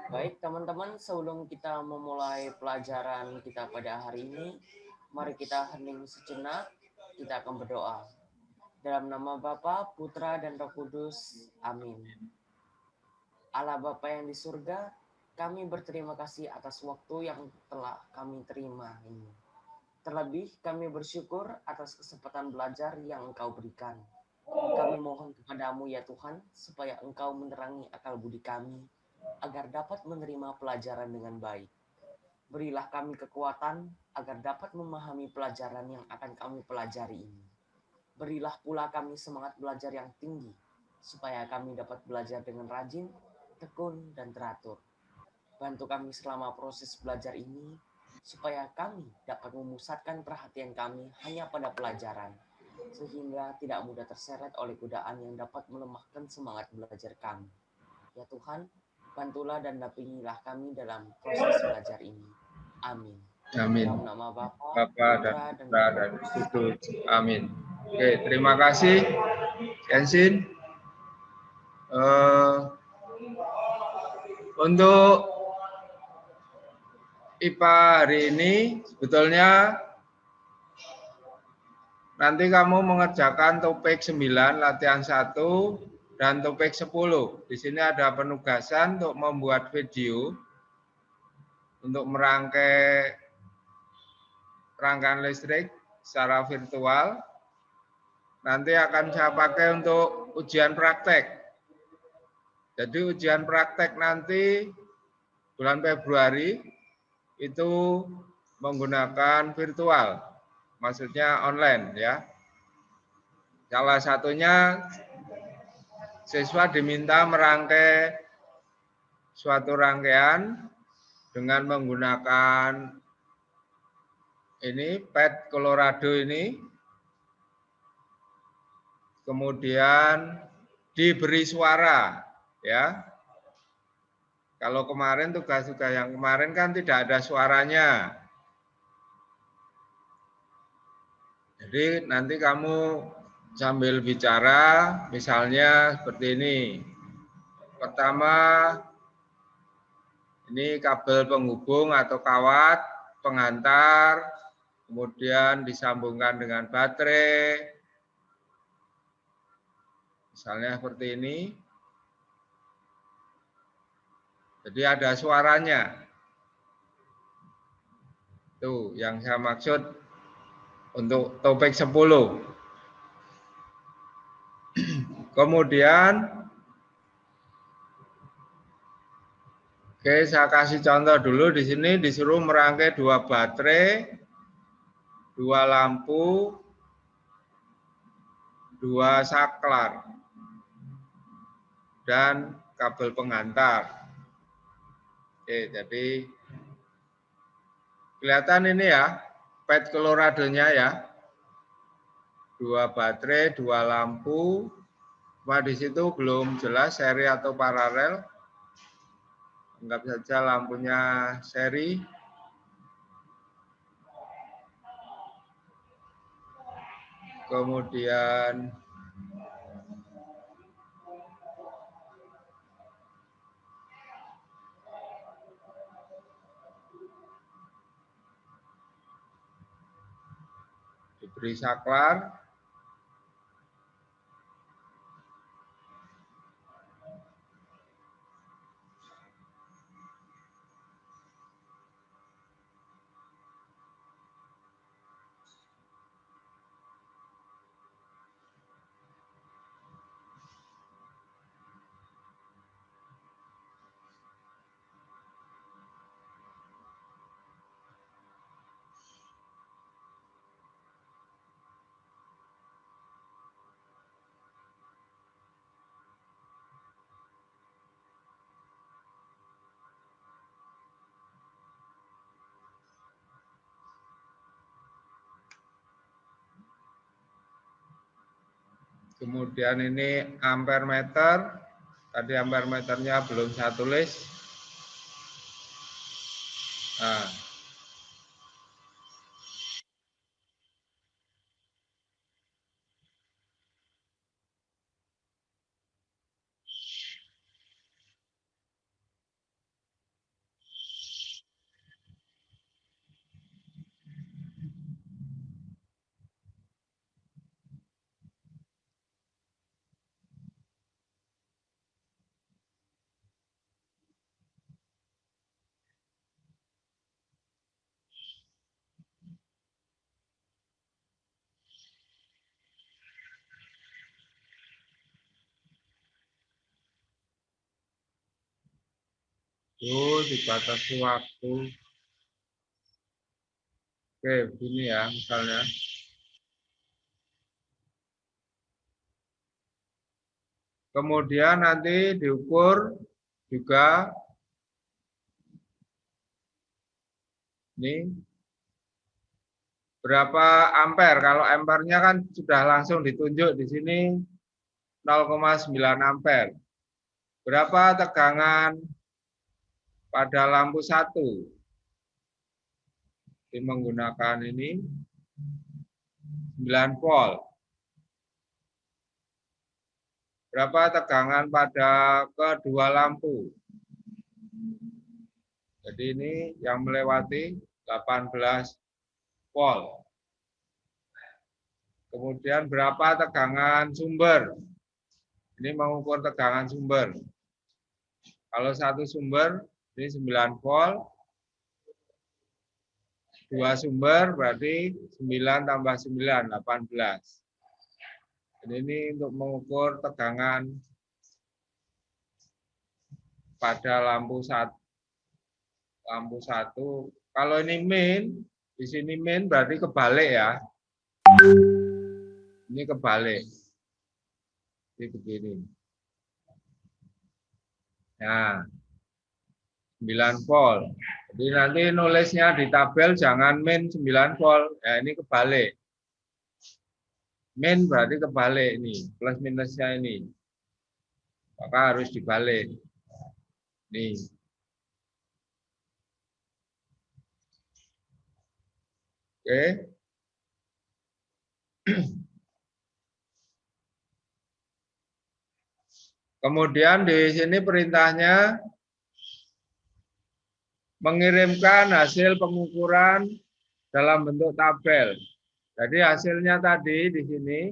Baik teman-teman, sebelum kita memulai pelajaran kita pada hari ini, mari kita hening sejenak, kita akan berdoa. Dalam nama Bapa, Putra, dan Roh Kudus, amin. Allah Bapa yang di surga, kami berterima kasih atas waktu yang telah kami terima ini. Terlebih kami bersyukur atas kesempatan belajar yang Engkau berikan. Kami mohon kepadamu ya Tuhan, supaya Engkau menerangi akal budi kami, agar dapat menerima pelajaran dengan baik. Berilah kami kekuatan, agar dapat memahami pelajaran yang akan kami pelajari ini. Berilah pula kami semangat belajar yang tinggi, supaya kami dapat belajar dengan rajin, tekun, dan teratur. Bantu kami selama proses belajar ini, supaya kami dapat memusatkan perhatian kami hanya pada pelajaran, sehingga tidak mudah terseret oleh godaan yang dapat melemahkan semangat belajar kami. Ya Tuhan, bantulah dan dampingilah kami dalam proses belajar ini. Amin. Amin. Dalam nama Bapa, Bapa dan Putra, dan Putra Roh dan Kudus. Kudus. Amin. Oke, terima kasih, Kensin. Untuk IPA hari ini sebetulnya nanti kamu mengerjakan topik 9 latihan 1 dan topik 10. Di sini ada penugasan untuk membuat video untuk merangkai rangkaian listrik secara virtual. Nanti akan saya pakai untuk ujian praktek. Jadi ujian praktek nanti bulan Februari itu menggunakan virtual, maksudnya online ya. Salah satunya siswa diminta merangkai suatu rangkaian dengan menggunakan ini pad Colorado ini, kemudian diberi suara ya. Kalau kemarin tugas-tugas yang kemarin kan tidak ada suaranya. Jadi nanti kamu sambil bicara, misalnya seperti ini. Pertama, ini kabel penghubung atau kawat pengantar, kemudian disambungkan dengan baterai. Misalnya seperti ini. Jadi ada suaranya. Tuh, yang saya maksud untuk topik 10. Kemudian, oke, saya kasih contoh dulu di sini disuruh merangkai 2 baterai, 2 lampu, 2 saklar, dan kabel pengantar. Oke, jadi kelihatan ini ya, pad Colorado-nya ya. 2 baterai, 2 lampu. Cuma di situ belum jelas seri atau paralel. Anggap saja lampunya seri. Kemudian diberi saklar. Kemudian ini ampere meter. Tadi ampere meternya belum saya tulis. Nah, dibatasi waktu. Oke, begini ya misalnya. Kemudian nanti diukur juga ini berapa ampere. Kalau ampernya kan sudah langsung ditunjuk di sini 0,9 ampere. Berapa tegangan pada lampu 1? Ini menggunakan ini 9 volt. Berapa tegangan pada kedua lampu? Jadi ini yang melewati 18 volt. Kemudian berapa tegangan sumber? Ini mengukur tegangan sumber. Kalau satu sumber ini 9 volt. Dua sumber berarti 9 tambah 9, 18. Ini untuk mengukur tegangan pada lampu 1. Lampu 1. Kalau ini min, di sini min berarti kebalik ya. Ini kebalik. Ini begini. Nah, 9 volt. Jadi nanti nulisnya di tabel jangan min 9 volt. Ya, ini kebalik. Min berarti kebalik ini, plus minusnya ini. Maka harus dibalik. Nih. Oke. Kemudian di sini perintahnya mengirimkan hasil pengukuran dalam bentuk tabel. Jadi hasilnya tadi di sini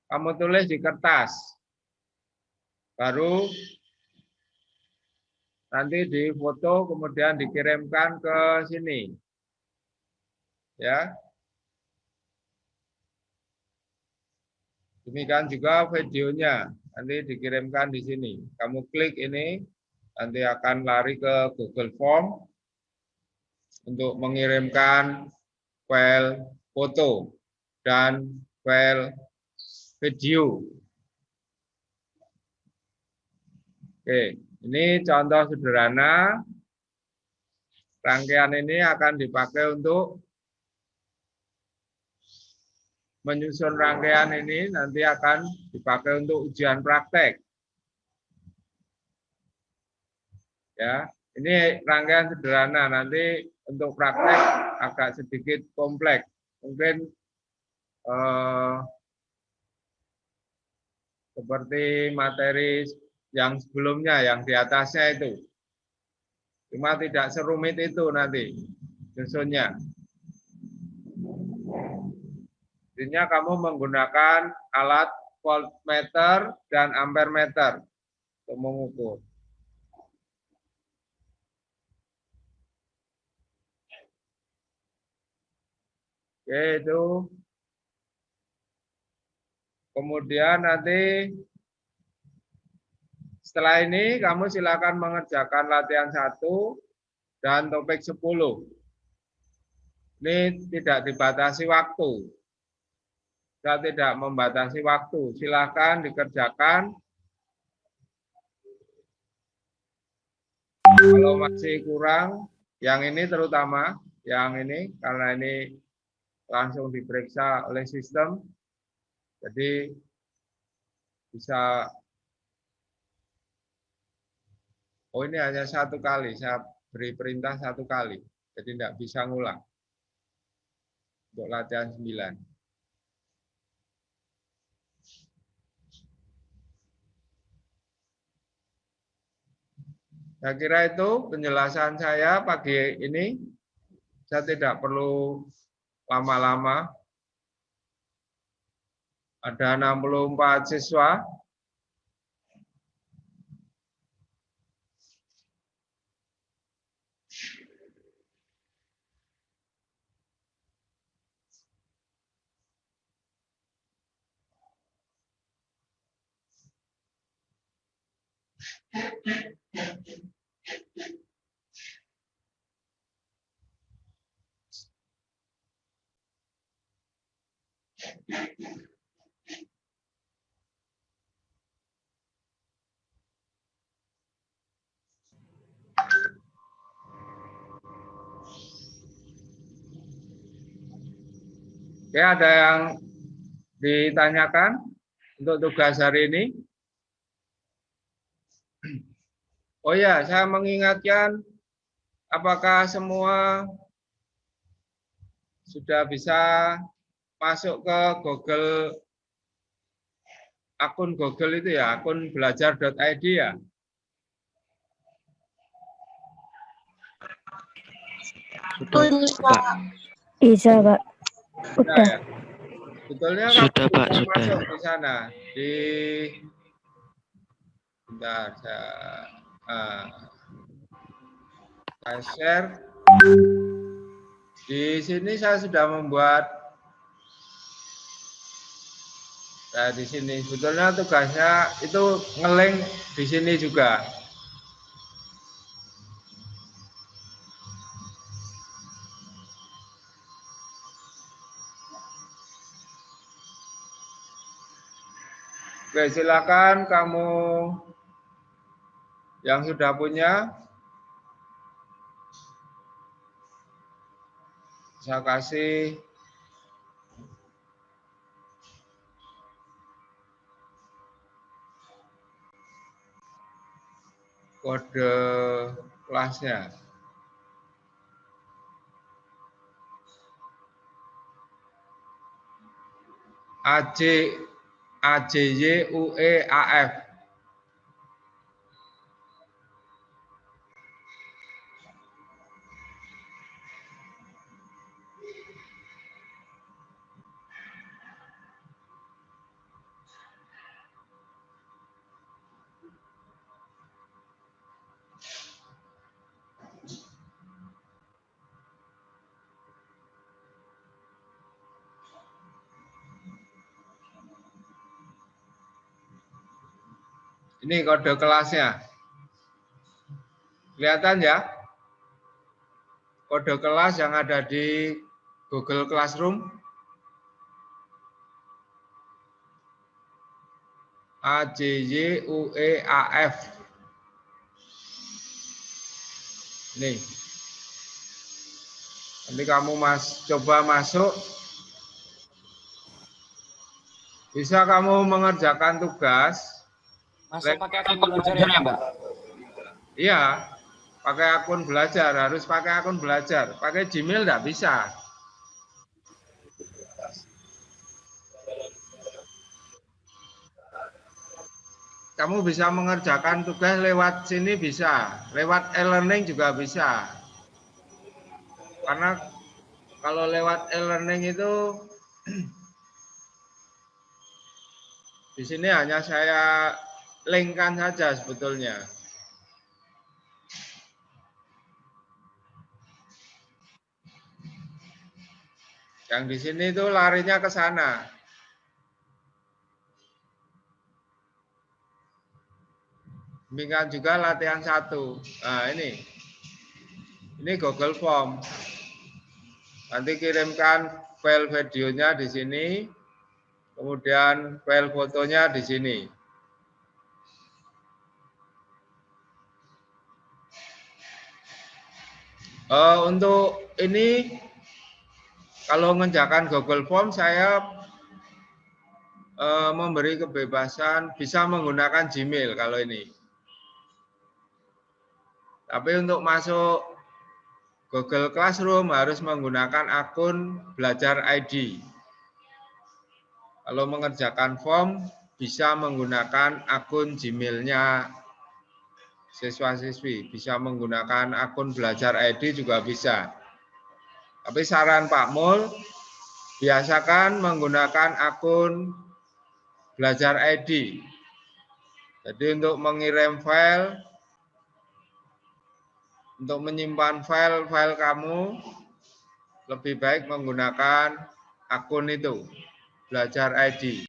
kamu tulis di kertas. Baru nanti difoto kemudian dikirimkan ke sini. Ya. Demikian juga videonya nanti dikirimkan di sini. Kamu klik ini nanti akan lari ke Google Form untuk mengirimkan file foto dan file video. Oke, ini contoh sederhana. Rangkaian ini akan dipakai untuk menyusun rangkaian ini nanti akan dipakai untuk ujian praktek. Ya, ini rangkaian sederhana. Nanti untuk praktek agak sedikit kompleks. Mungkin seperti materi yang sebelumnya, yang di atasnya itu. Cuma tidak serumit itu nanti susunnya. Intinya kamu menggunakan alat voltmeter dan ampermeter untuk mengukur. Oke, itu. Kemudian nanti setelah ini kamu silakan mengerjakan latihan 1 dan topik 10. Ini tidak dibatasi waktu. Saya tidak membatasi waktu. Silakan dikerjakan. Kalau masih kurang, yang ini terutama, yang ini karena ini langsung diperiksa oleh sistem. Jadi bisa, oh ini hanya 1 kali, saya beri perintah 1 kali. Jadi tidak bisa ngulang. Untuk latihan 9. Saya kira itu penjelasan saya pagi ini. Saya tidak perlu lama-lama. Ada 64 siswa. Oke, ada yang ditanyakan untuk tugas hari ini? Oh ya, saya mengingatkan, apakah semua sudah bisa masuk ke Google, akun Google itu ya, akun belajar.id ya? Sudah, Pak. Bisa, Pak. Sudah ya? Betulnya Sudah, kamu Pak, bisa sudah. masuk di sana. Bentar, saya share. Di sini saya sudah membuat, nah di sini sebetulnya tugasnya itu nge-link di sini juga. Oke, silakan kamu yang sudah punya, saya kasih kode kelasnya. AJYUEAF. Ini kode kelasnya. Kelihatan ya? Kode kelas yang ada di Google Classroom. AJYUEAF. Nih. Nanti kamu coba masuk. Bisa kamu mengerjakan tugas. Masuk pakai akun belajar ya, Mbak? Iya, pakai akun belajar. Harus pakai akun belajar. Pakai Gmail enggak bisa. Kamu bisa mengerjakan tugas lewat sini bisa. Lewat e-learning juga bisa. Karena kalau lewat e-learning itu di sini hanya saya linkkan saja sebetulnya. Yang di sini itu larinya ke sana. Demikian juga latihan 1. Nah, ini Google Form. Nanti kirimkan file videonya di sini. Kemudian file fotonya di sini. Untuk ini, kalau mengerjakan Google Form, saya memberi kebebasan bisa menggunakan Gmail kalau ini. Tapi untuk masuk Google Classroom harus menggunakan akun Belajar ID. Kalau mengerjakan form, bisa menggunakan akun Gmail-nya siswa-siswi. Bisa menggunakan akun Belajar ID juga bisa. Tapi saran Pak Mul, biasakan menggunakan akun Belajar ID. Jadi untuk mengirim file, untuk menyimpan file-file kamu, lebih baik menggunakan akun itu, Belajar ID.